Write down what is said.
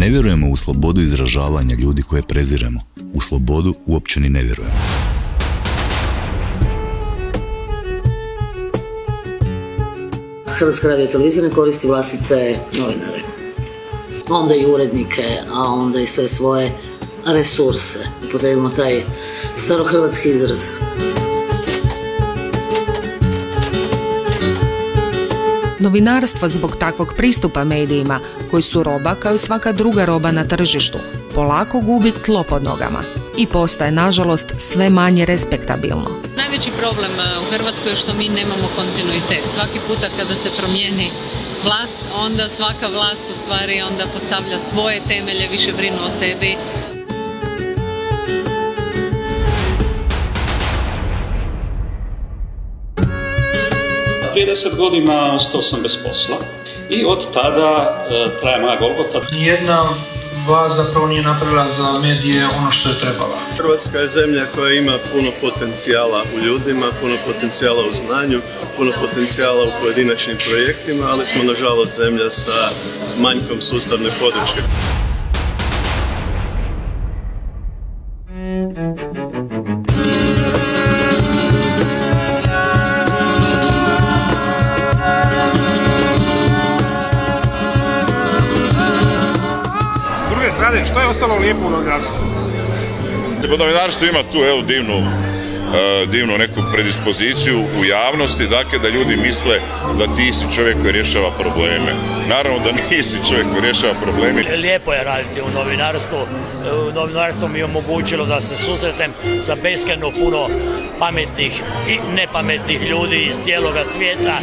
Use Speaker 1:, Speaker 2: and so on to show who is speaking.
Speaker 1: Ne vjerujemo u slobodu izražavanja ljudi koje preziremo. U slobodu uopće ni ne vjerujemo.
Speaker 2: Hrvatska radiotelevizija ne koristi vlastite novinare. Onda i urednike, a onda i sve svoje resurse. Upotrebimo taj starohrvatski izraz.
Speaker 3: Novinarstvo zbog takvog pristupa medijima, koji su roba kao i svaka druga roba na tržištu, polako gubi tlo pod nogama i postaje, nažalost, sve manje respektabilno.
Speaker 4: Najveći problem u Hrvatskoj je što mi nemamo kontinuitet. Svaki puta kada se promijeni vlast, onda svaka vlast u stvari onda postavlja svoje temelje, više brinu o sebi.
Speaker 5: Prije 10 godina ostao sam bez posla i od tada traje moja golgota.
Speaker 6: Nijedna vlast zapravo nije napravila za medije ono što je trebala.
Speaker 7: Hrvatska je zemlja koja ima puno potencijala u ljudima, puno potencijala u znanju, puno potencijala u pojedinačnim projektima, ali smo nažalost zemlja sa manjkom sustavne podrške.
Speaker 8: Što je ostalo lijepo u novinarstvu?
Speaker 9: Novinarstvo ima tu divnu neku predispoziciju u javnosti, dakle da ljudi misle da ti si čovjek koji rješava probleme. Naravno da nisi čovjek koji rješava probleme.
Speaker 10: Lijepo je raditi u novinarstvu. Novinarstvo mi je omogućilo da se susretem sa beskrajno puno pametnih i nepametnih ljudi iz cijeloga svijeta.